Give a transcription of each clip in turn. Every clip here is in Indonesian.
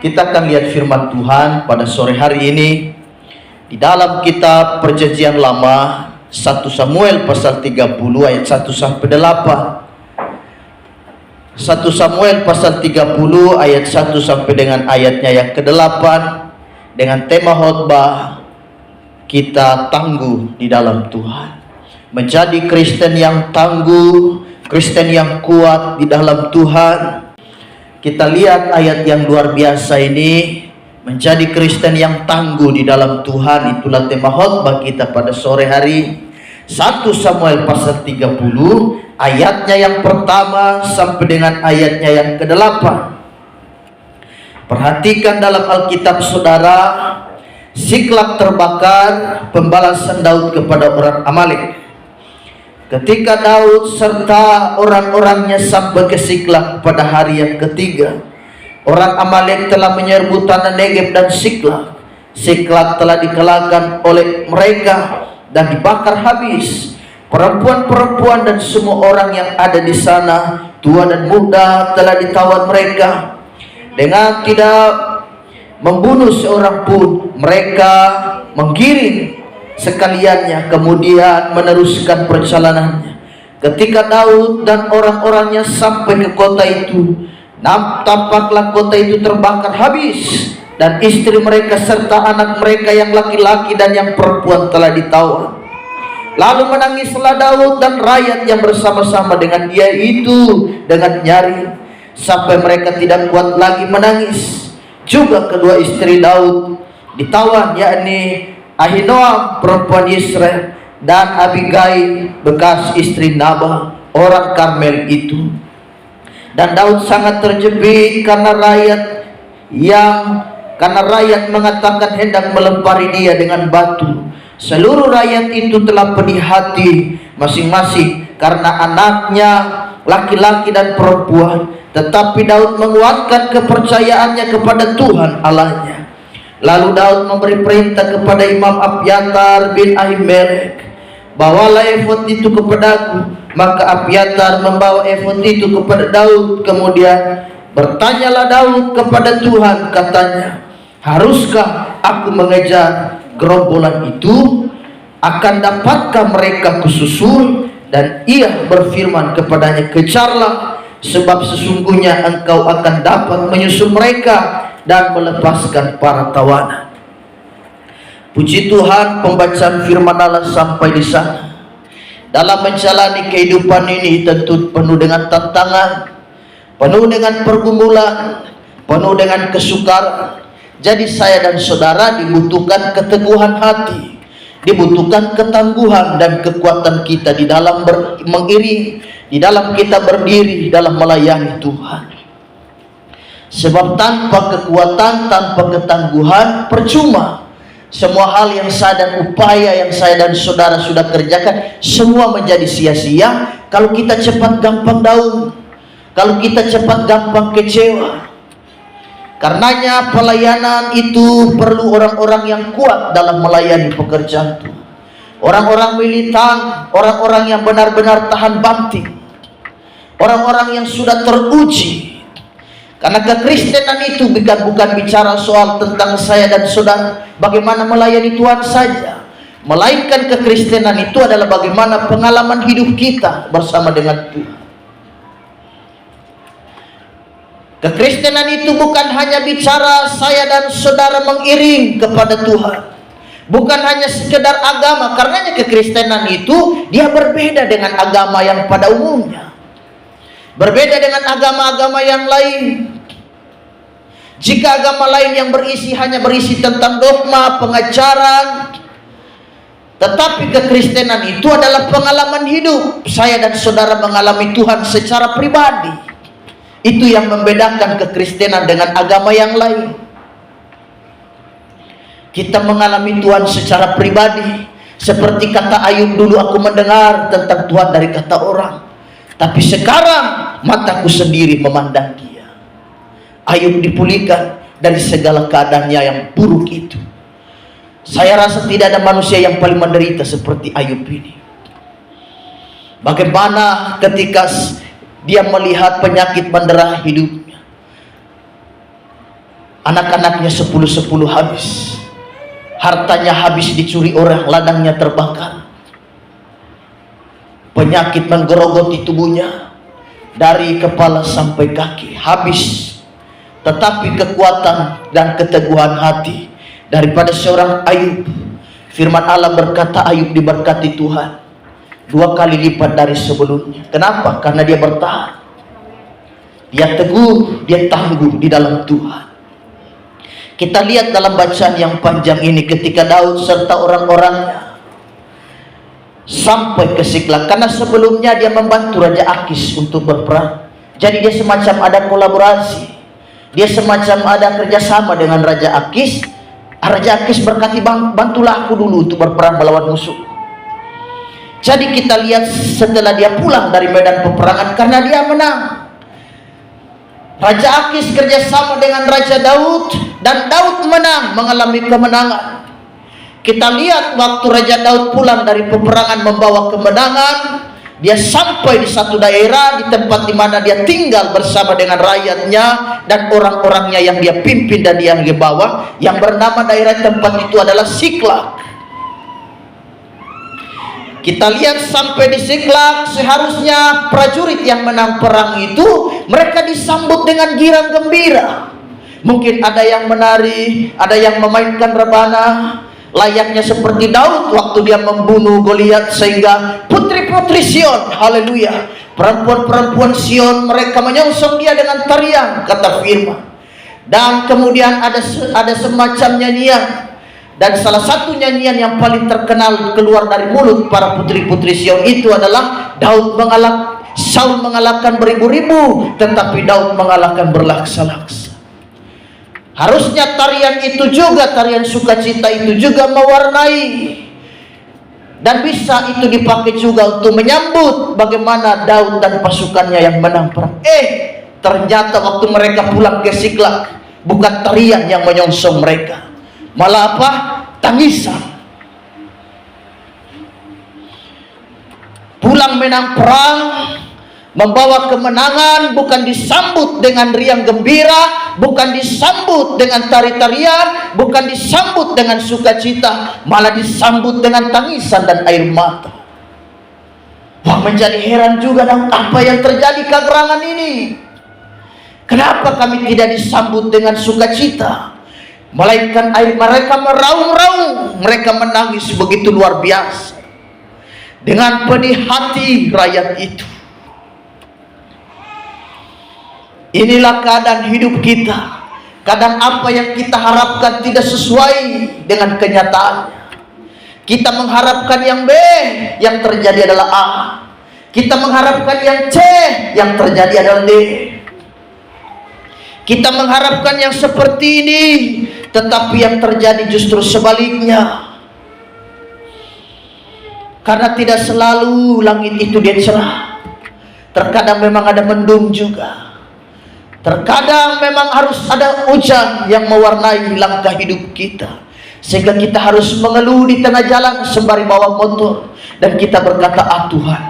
Kita akan lihat firman Tuhan pada sore hari ini di dalam kitab Perjanjian Lama 1 Samuel pasal 30 ayat 1 sampai 8. 1 Samuel pasal 30 ayat 1 sampai dengan ayatnya yang ke-8 dengan tema khotbah kita tangguh di dalam Tuhan. Menjadi Kristen yang tangguh, Kristen yang kuat di dalam Tuhan. Kita lihat ayat yang luar biasa ini. Menjadi Kristen yang tangguh di dalam Tuhan, itulah tema khotbah kita pada sore hari. 1 Samuel pasal 30 ayatnya yang pertama sampai dengan ayatnya yang ke-8. Perhatikan dalam Alkitab saudara, Siklag terbakar, pembalasan Daud kepada orang Amalek. Ketika Daud serta orang-orangnya sampai ke Siklag pada hari yang ketiga, orang Amalek telah menyerbu tanah Negeb dan Siklag. Siklag telah dikalahkan oleh mereka dan dibakar habis. Perempuan-perempuan dan semua orang yang ada di sana, tua dan muda, telah ditawan mereka. Dengan tidak membunuh seorang pun, mereka menggiring sekaliannya, kemudian meneruskan perjalanannya. Ketika Daud dan orang-orangnya sampai ke kota itu, tampaklah kota itu terbakar habis, dan istri mereka serta anak mereka yang laki-laki dan yang perempuan telah ditawan. Lalu menangislah Daud dan rakyat yang bersama-sama dengan dia itu dengan nyaring, sampai mereka tidak kuat lagi menangis. Juga kedua istri Daud ditawan, yakni Ahinoam perempuan Yisrael dan Abigail bekas istri Nabal orang Karmel itu. Dan Daud sangat terjepit karena rakyat mengatakan hendak melempari dia dengan batu. Seluruh rakyat itu telah pedih hati masing-masing karena anaknya laki-laki dan perempuan. Tetapi Daud menguatkan kepercayaannya kepada Tuhan Allahnya. Lalu Daud memberi perintah kepada Imam Abiatar bin Ahimelek, bawalah efod itu kepadaku. Maka Abiatar membawa efod itu kepada Daud. Kemudian bertanyalah Daud kepada Tuhan, katanya, haruskah aku mengejar gerombolan itu? Akan dapatkah mereka kususul? Dan ia berfirman kepadanya, kejarlah, sebab sesungguhnya engkau akan dapat menyusul mereka dan melepaskan para tawanan. Puji Tuhan, pembacaan firman Allah sampai di sana. Dalam menjalani kehidupan ini tentu penuh dengan tantangan, penuh dengan pergumulan, penuh dengan kesukaran. Jadi saya dan saudara dibutuhkan keteguhan hati, dibutuhkan ketangguhan dan kekuatan kita di dalam mengiring, di dalam kita berdiri dalam melayani Tuhan. Sebab tanpa kekuatan, tanpa ketangguhan, percuma. Semua hal yang saya dan upaya yang saya dan saudara sudah kerjakan, semua menjadi sia-sia kalau kita cepat gampang down, kalau kita cepat gampang kecewa. Karenanya pelayanan itu perlu orang-orang yang kuat dalam melayani pekerjaan Tuhan. Orang-orang militan, orang-orang yang benar-benar tahan banting, orang-orang yang sudah teruji. Karena kekristenan itu bukan bicara soal tentang saya dan saudara bagaimana melayani Tuhan saja, melainkan kekristenan itu adalah bagaimana pengalaman hidup kita bersama dengan Tuhan. Kekristenan itu bukan hanya bicara saya dan saudara mengiring kepada Tuhan, bukan hanya sekedar agama. Karenanya kekristenan itu dia berbeda dengan agama yang pada umumnya, berbeda dengan agama-agama yang lain. Jika agama lain yang hanya berisi tentang dogma, pengajaran, tetapi kekristenan itu adalah pengalaman hidup. Saya dan saudara mengalami Tuhan secara pribadi. Itu yang membedakan kekristenan dengan agama yang lain. Kita mengalami Tuhan secara pribadi. Seperti kata Ayub, dulu aku mendengar tentang Tuhan dari kata orang, tapi sekarang mataku sendiri memandang Dia. Ayub dipulihkan dari segala keadaannya yang buruk itu. Saya rasa tidak ada manusia yang paling menderita seperti Ayub ini. Bagaimana ketika dia melihat penyakit mendera hidupnya. Anak-anaknya 10 habis. Hartanya habis dicuri orang, ladangnya terbakar. Penyakit menggerogoti tubuhnya dari kepala sampai kaki, habis. Tetapi kekuatan dan keteguhan hati daripada seorang Ayub, firman Allah berkata Ayub diberkati Tuhan 2 kali lipat dari sebelumnya. Kenapa? Karena dia bertahan, dia teguh, dia tangguh di dalam Tuhan. Kita lihat dalam bacaan yang panjang ini, ketika Daud serta orang-orangnya sampai ke Siklag, karena sebelumnya dia membantu Raja Akis untuk berperang. Jadi dia semacam ada kolaborasi, dia semacam ada kerjasama dengan Raja Akis. Raja Akis berkati, bantulah aku dulu untuk berperang melawan musuh. Jadi kita lihat setelah dia pulang dari medan peperangan, karena dia menang, Raja Akis kerjasama dengan Raja Daud, dan Daud menang, mengalami kemenangan. Kita lihat waktu Raja Daud pulang dari peperangan membawa kemenangan, dia sampai di satu daerah, di tempat di mana dia tinggal bersama dengan rakyatnya dan orang-orangnya yang dia pimpin dan yang dia bawa, yang bernama daerah tempat itu adalah Siklag. Kita lihat sampai di Siklag, seharusnya prajurit yang menang perang itu mereka disambut dengan girang gembira. Mungkin ada yang menari, ada yang memainkan rebana, layaknya seperti Daud waktu dia membunuh Goliat, sehingga putri-putri Sion, haleluya, perempuan-perempuan Sion, mereka menyongsong dia dengan tarian, kata firman. Dan kemudian ada semacam nyanyian. Dan salah satu nyanyian yang paling terkenal keluar dari mulut para putri-putri Sion itu adalah Saul mengalahkan beribu-ribu, tetapi Daud mengalahkan berlaksa-laksa. Harusnya tarian itu juga, tarian sukacita itu juga mewarnai, dan bisa itu dipakai juga untuk menyambut bagaimana Daud dan pasukannya yang menang perang. Ternyata waktu mereka pulang ke Siklag, bukan tarian yang menyongsong mereka, malah apa? Tangisan. Pulang menang perang, membawa kemenangan, bukan disambut dengan riang gembira, bukan disambut dengan tari-tarian, bukan disambut dengan sukacita, malah disambut dengan tangisan dan air mata. Wah, menjadi heran juga dong, apa yang terjadi kegerangan ini? Kenapa kami tidak disambut dengan sukacita? Melainkan air mereka meraung-raung, mereka menangis begitu luar biasa. Dengan pedih hati rakyat itu. Inilah keadaan hidup kita. Kadang apa yang kita harapkan tidak sesuai dengan kenyataannya. Kita mengharapkan yang B, yang terjadi adalah A. Kita mengharapkan yang C, yang terjadi adalah D. Kita mengharapkan yang seperti ini, tetapi yang terjadi justru sebaliknya. Karena tidak selalu langit itu dia cerah. Terkadang memang ada mendung juga. Terkadang memang harus ada hujan yang mewarnai langkah hidup kita, sehingga kita harus mengeluh di tengah jalan sembari bawa motor, dan kita berkata, ah Tuhan,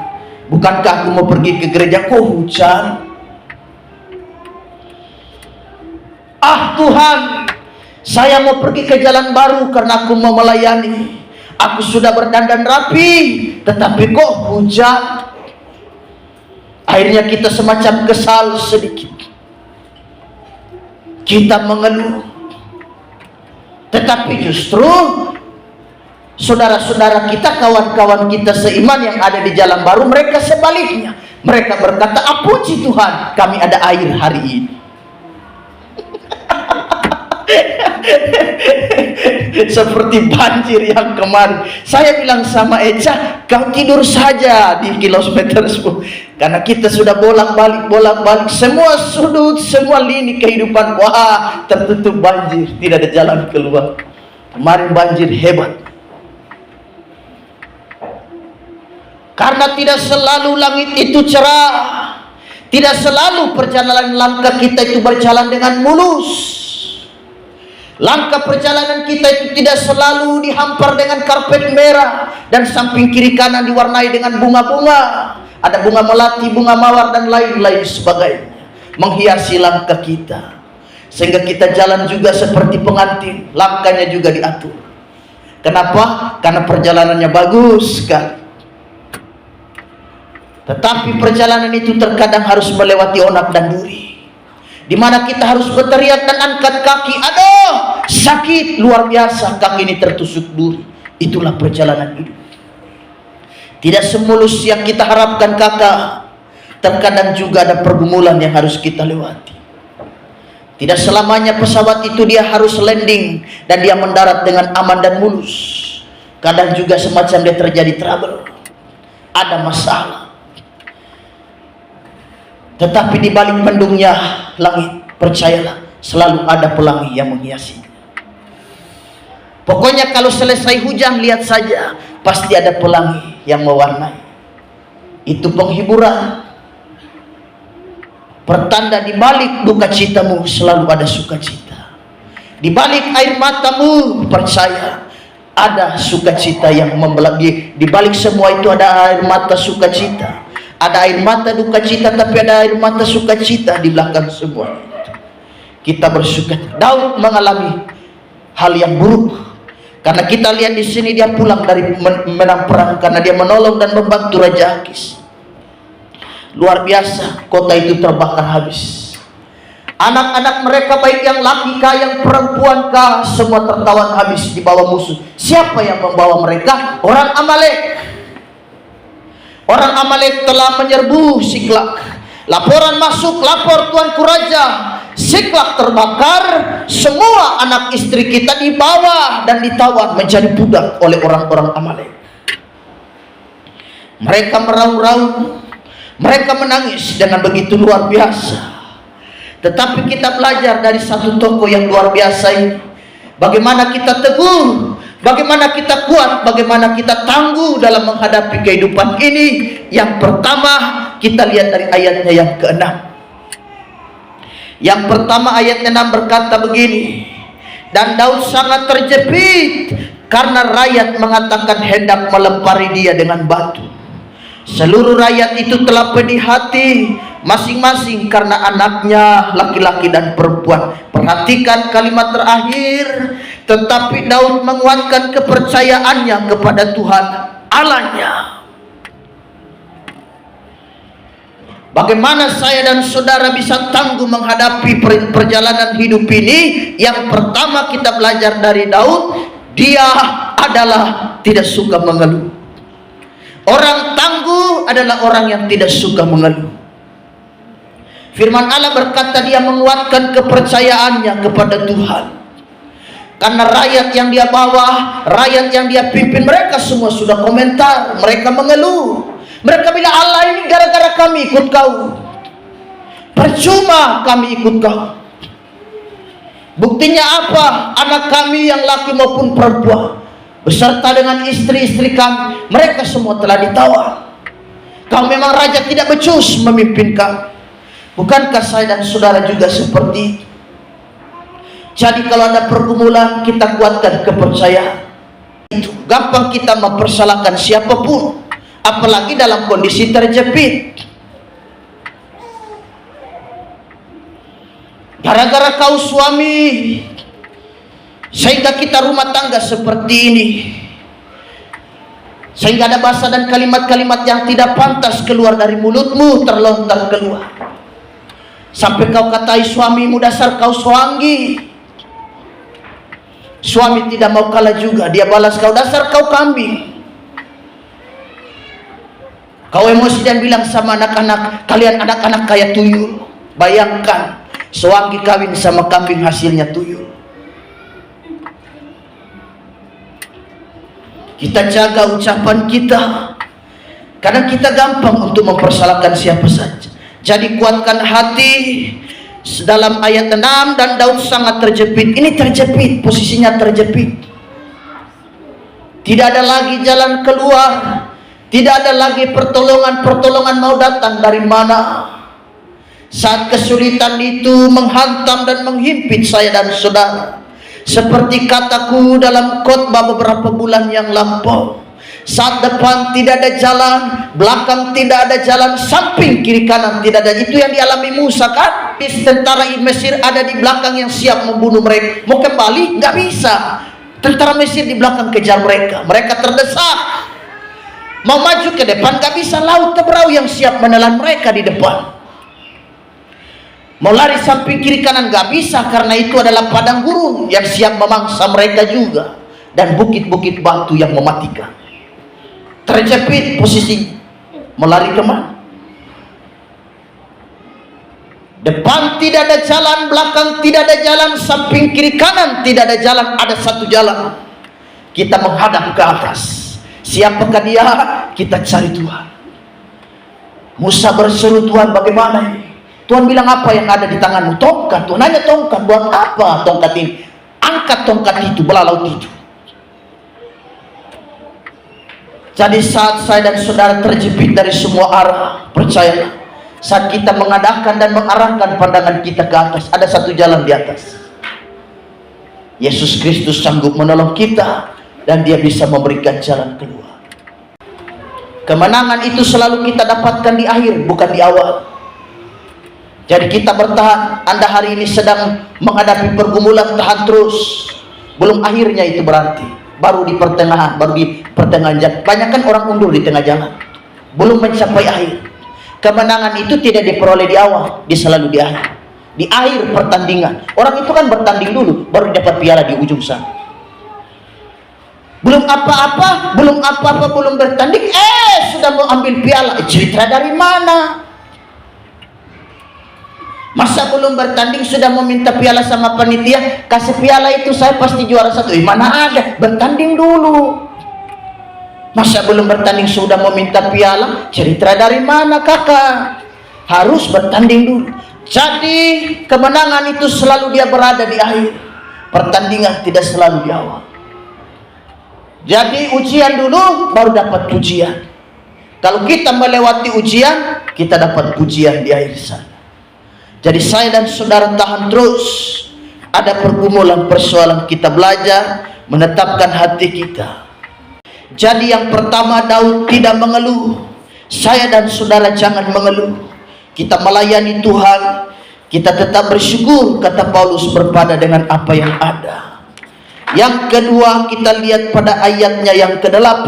bukankah aku mau pergi ke gereja, kok hujan? Ah Tuhan, saya mau pergi ke jalan baru karena aku mau melayani. Aku sudah berdandan rapi, tetapi kok hujan? Akhirnya kita semacam kesal sedikit. Kita mengeluh. Tetapi justru saudara-saudara kita, kawan-kawan kita seiman yang ada di jalan baru, mereka sebaliknya. Mereka berkata, ah puji Tuhan, kami ada air hari ini. Seperti banjir yang kemarin. Saya bilang sama Eca, kau tidur saja di kilometer 10. Karena kita sudah bolak-balik semua sudut, semua lini kehidupan. Wah, tertutup banjir, tidak ada jalan keluar. Kemarin banjir hebat. Karena tidak selalu langit itu cerah, tidak selalu perjalanan langkah kita itu berjalan dengan mulus. Langkah perjalanan kita itu tidak selalu dihampar dengan karpet merah dan samping kiri kanan diwarnai dengan bunga-bunga. Ada bunga melati, bunga mawar dan lain-lain sebagainya menghiasi langkah kita. sehingga kita jalan juga seperti pengantin, langkahnya juga diatur. Kenapa? Karena perjalanannya bagus sekali. Tetapi perjalanan itu terkadang harus melewati onak dan duri, di mana kita harus berteriak dan angkat kaki. Aduh, sakit luar biasa, kaki ini tertusuk duri. Itulah perjalanan hidup. Tidak semulus yang kita harapkan, kakak. Terkadang juga ada pergumulan yang harus kita lewati. Tidak selamanya pesawat itu dia harus landing dan dia mendarat dengan aman dan mulus. Kadang juga semacam dia terjadi trouble, ada masalah. Tetapi di balik mendungnya langit, percayalah, selalu ada pelangi yang menghiasinya. Pokoknya kalau selesai hujan, lihat saja, pasti ada pelangi yang mewarnai. Itu penghiburan. Pertanda di balik duka citamu selalu ada sukacita. Di balik air matamu, percaya, ada sukacita yang membelagi. Di balik semua itu ada air mata sukacita. Ada air mata duka cita, tapi ada air mata sukacita di belakang semua itu. Kita bersuka. Daud mengalami hal yang buruk. Karena kita lihat di sini dia pulang dari menang perang karena dia menolong dan membantu Raja Akis. Luar biasa, kota itu terbakar habis. Anak-anak mereka baik yang laki kah, yang perempuan kah, semua tertawan habis di bawah musuh. Siapa yang membawa mereka? Orang Amalek. Orang Amalek telah menyerbu Siklak. Laporan masuk, lapor tuanku raja, Siklak terbakar, semua anak istri kita dibawa dan ditawan menjadi budak oleh orang-orang Amalek. Mereka meraung-raung, mereka menangis dengan begitu luar biasa. Tetapi kita belajar dari satu tokoh yang luar biasa ini, bagaimana kita teguh, bagaimana kita kuat, bagaimana kita tangguh dalam menghadapi kehidupan ini. Yang pertama kita lihat dari ayatnya yang ke-6. Yang pertama ayatnya 6 berkata begini, dan Daud sangat terjepit karena rakyat mengatakan hendak melempari dia dengan batu. Seluruh rakyat itu telah pedih hati masing-masing karena anaknya laki-laki dan perempuan. Perhatikan kalimat terakhir, tetapi Daud menguatkan kepercayaannya kepada Tuhan Allahnya. Bagaimana saya dan saudara bisa tangguh menghadapi perjalanan hidup ini? Yang pertama kita belajar dari Daud, dia adalah tidak suka mengeluh. Orang tangguh adalah orang yang tidak suka mengeluh. Firman Allah berkata dia menguatkan kepercayaannya kepada Tuhan. Karena rakyat yang dia bawa, rakyat yang dia pimpin, mereka semua sudah komentar, mereka mengeluh. Mereka bilang, Allah ini gara-gara kami ikut kau, percuma kami ikut kau. Buktinya apa? Anak kami yang laki maupun perempuan beserta dengan istri-istri kami, mereka semua telah ditawan. Kau memang raja tidak becus memimpin kami. Bukankah saya dan saudara juga seperti itu? Jadi kalau ada pergumulan, kita kuatkan kepercayaan. Itu gampang kita mempersalahkan siapapun, apalagi dalam kondisi terjepit. Gara-gara kau suami, sehingga kita rumah tangga seperti ini, sehingga ada bahasa dan kalimat-kalimat yang tidak pantas keluar dari mulutmu terlontar keluar. Sampai kau katai suamimu, dasar kau suanggi. Suami tidak mau kalah juga, dia balas kau, dasar kau kambing. Kau emosi dan bilang sama anak-anak, kalian anak-anak kayak tuyul. Bayangkan, suami kawin sama kambing, hasilnya tuyul. Kita jaga ucapan kita, karena kita gampang untuk mempersalahkan siapa saja. Jadi kuatkan hati. Dalam ayat 6, dan Daud sangat terjepit. Ini terjepit, posisinya terjepit. Tidak ada lagi jalan keluar. Tidak ada lagi pertolongan mau datang dari mana. Saat kesulitan itu menghantam dan menghimpit saya dan saudara, seperti kataku dalam khotbah beberapa bulan yang lampau, Saat depan tidak ada jalan, belakang tidak ada jalan, samping kiri kanan tidak ada. Itu yang dialami Musa kan? Tentara Mesir ada di belakang yang siap membunuh mereka. Mau kembali nggak bisa. Tentara Mesir di belakang kejar mereka. Mereka terdesak. Mau maju ke depan nggak bisa. Laut Teberau yang siap menelan mereka di depan. Mau lari samping kiri kanan nggak bisa, karena itu adalah padang gurun yang siap memangsa mereka juga, dan bukit-bukit batu yang mematikan. Terjepit posisi, mau lari kemana? Depan tidak ada jalan, belakang tidak ada jalan, samping kiri kanan tidak ada jalan. Ada satu jalan, kita menghadap ke atas. Siapakah dia? Kita cari Tuhan. Musa berseru, Tuhan bagaimana ini? Tuhan bilang, apa yang ada di tanganmu? Tongkat. Tuhan nanya, tongkat buat apa? Tongkat ini, angkat tongkat itu, belah laut itu. Jadi saat saya dan saudara terjepit dari semua arah, percayalah, saat kita mengadakan dan mengarahkan pandangan kita ke atas, ada satu jalan di atas. Yesus Kristus sanggup menolong kita, dan dia bisa memberikan jalan keluar. Kemenangan itu selalu kita dapatkan di akhir, bukan di awal. Jadi kita bertahan. Anda hari ini sedang menghadapi pergumulan, tahan terus. Belum akhirnya itu berarti. Baru di pertengahan, jalan. Banyak kan orang undur di tengah jalan, belum mencapai akhir. Kemenangan itu tidak diperoleh di awal, dia selalu di akhir. Di akhir pertandingan, orang itu kan bertanding dulu, baru dapat piala di ujung sana. Belum apa-apa, belum bertanding, sudah mau ambil piala. Cerita dari mana? Masa belum bertanding sudah meminta piala sama panitia? Kasih piala itu, saya pasti juara satu. Mana ada, bertanding dulu. Masa belum bertanding sudah meminta piala? Cerita dari mana kakak? Harus bertanding dulu. Jadi kemenangan itu selalu dia berada di akhir. Pertandingan tidak selalu di awal. Jadi ujian dulu, baru dapat pujian. Kalau kita melewati ujian, kita dapat pujian di akhir sana. Jadi saya dan saudara tahan terus. Ada pergumulan, persoalan, kita belajar menetapkan hati kita. Jadi yang pertama, Daud tidak mengeluh. Saya dan saudara jangan mengeluh. Kita melayani Tuhan, kita tetap bersyukur, kata Paulus, berpada dengan apa yang ada. Yang kedua, kita lihat pada ayatnya yang ke-8.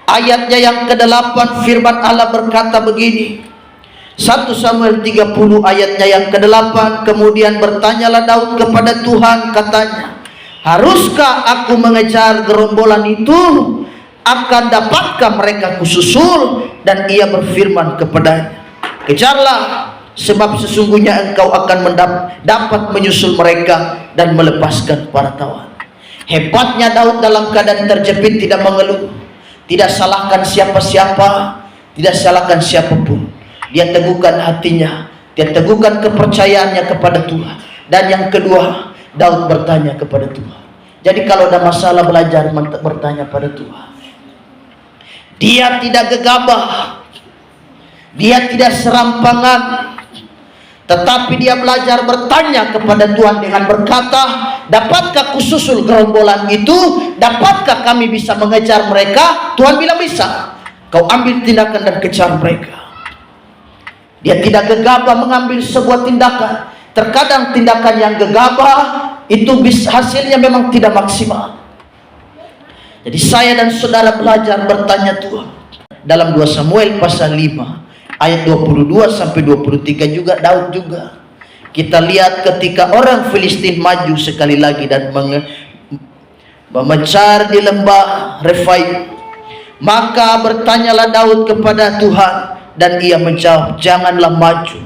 Ayatnya yang ke-8, firman Allah berkata begini. 1 Samuel 30 ayatnya yang ke-8. Kemudian bertanyalah Daud kepada Tuhan, katanya, haruskah aku mengejar gerombolan itu? Akan dapatkah mereka kususul? Dan ia berfirman kepadanya, kejarlah, sebab sesungguhnya engkau akan dapat menyusul mereka dan melepaskan para tawan. Hebatnya Daud dalam keadaan terjepit tidak mengeluh. Tidak salahkan siapa-siapa, tidak salahkan siapapun. Dia teguhkan hatinya, dia teguhkan kepercayaannya kepada Tuhan. Dan yang kedua, Daud bertanya kepada Tuhan. Jadi kalau ada masalah, belajar bertanya pada Tuhan. Dia tidak gegabah, dia tidak serampangan, tetapi dia belajar bertanya kepada Tuhan dengan berkata, dapatkah kususul gerombolan itu? Dapatkah kami bisa mengejar mereka? Tuhan bilang bisa. Kau ambil tindakan dan kejar mereka. Dia tidak gegabah mengambil sebuah tindakan. Terkadang tindakan yang gegabah itu hasilnya memang tidak maksimal. Jadi saya dan saudara belajar bertanya Tuhan. Dalam 2 Samuel pasal 5 ayat 22 sampai 23 juga Daud juga. Kita lihat ketika orang Filistin maju sekali lagi dan memencar di lembah Refaim, maka bertanyalah Daud kepada Tuhan, dan ia menjawab, janganlah maju,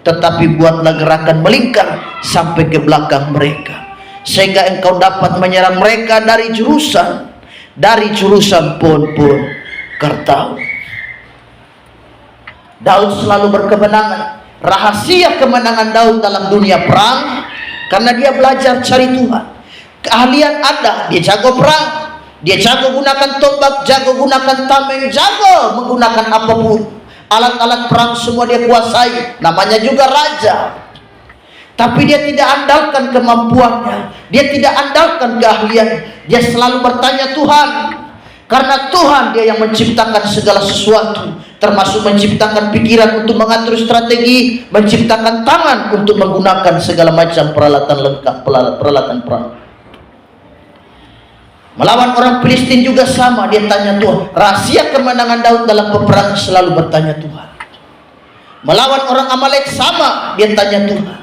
tetapi buatlah gerakan melingkar sampai ke belakang mereka, sehingga engkau dapat menyerang mereka dari jurusan pun Kartau. Daud selalu berkemenangan. Rahasia kemenangan Daud dalam dunia perang karena dia belajar cari Tuhan. Keahlian ada, dia jago perang, dia jago gunakan tombak, jago gunakan tameng, jago menggunakan apapun. Alat-alat perang semua dia kuasai, namanya juga raja. Tapi dia tidak andalkan kemampuannya, dia tidak andalkan keahlian, Dia selalu bertanya Tuhan. Karena Tuhan dia yang menciptakan segala sesuatu, termasuk menciptakan pikiran untuk mengatur strategi, menciptakan tangan untuk menggunakan segala macam peralatan lengkap, peralatan perang. Melawan orang Filistin juga sama, dia tanya Tuhan. Rahasia kemenangan Daud dalam peperangan selalu bertanya Tuhan. Melawan orang Amalek sama, dia tanya Tuhan.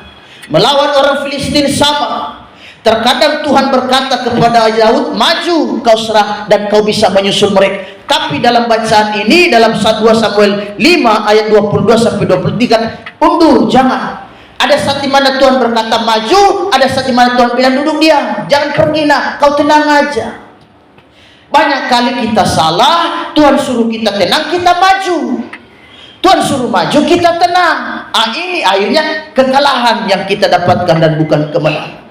Melawan orang Filistin sama. Terkadang Tuhan berkata kepada Daud, maju kau serang dan kau bisa menyusul mereka. Tapi dalam bacaan ini, dalam 1 Samuel 5 ayat 22 sampai 23, undur, jangan. Ada saat dimana Tuhan berkata maju, ada saat dimana Tuhan bilang duduk diam, jangan pergi nak, kau tenang aja. Banyak kali kita salah, Tuhan suruh kita tenang, kita maju. Tuhan suruh maju, kita tenang. Ini akhirnya kekalahan yang kita dapatkan dan bukan kemenangan.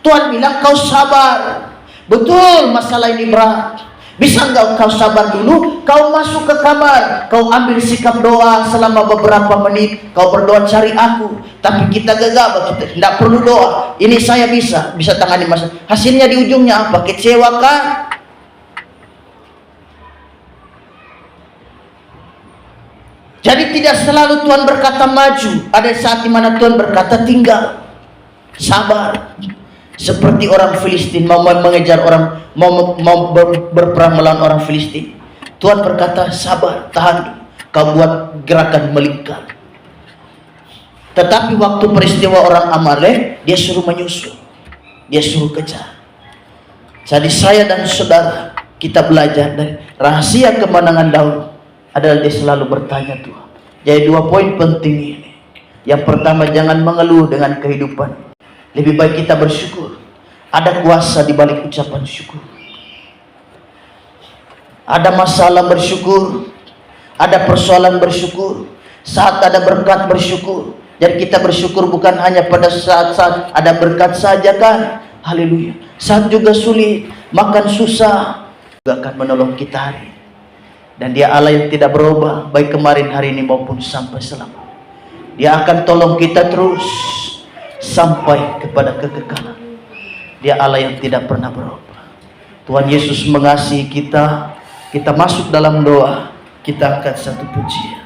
Tuhan bilang kau sabar. Betul masalah ini berat. Bisa enggak kau sabar dulu? Kau masuk ke kamar, kau ambil sikap doa selama beberapa menit. Kau berdoa cari aku. Tapi kita gegabah, kita tidak perlu doa. Ini saya bisa tangani masalah. Hasilnya di ujungnya apa? Kecewa kan? Jadi tidak selalu Tuhan berkata maju. Ada saat dimana Tuhan berkata tinggal. Sabar. Seperti orang Filistin mau mengejar orang, mau berperang melawan orang Filistin. Tuhan berkata sabar, tahan, kau buat gerakan melingkar. Tetapi waktu peristiwa orang Amalek, dia suruh menyusul, dia suruh kejar. Jadi saya dan saudara, kita belajar dari rahasia kemenangan Daud adalah dia selalu bertanya Tuhan. Jadi 2 poin penting ini. Yang pertama, jangan mengeluh dengan kehidupan. Lebih baik kita bersyukur. Ada kuasa di balik ucapan syukur. Ada masalah bersyukur. Ada persoalan bersyukur. Saat ada berkat bersyukur. Jadi kita bersyukur bukan hanya pada saat-saat ada berkat saja kan. Haleluya. Saat juga sulit, makan susah, juga akan menolong kita hari. Dan dia Allah yang tidak berubah, baik kemarin, hari ini maupun sampai selamanya. Dia akan tolong kita terus sampai kepada kekekalan. Dia Allah yang tidak pernah berubah. Tuhan Yesus mengasihi kita. Kita masuk dalam doa, kita angkat satu pujian.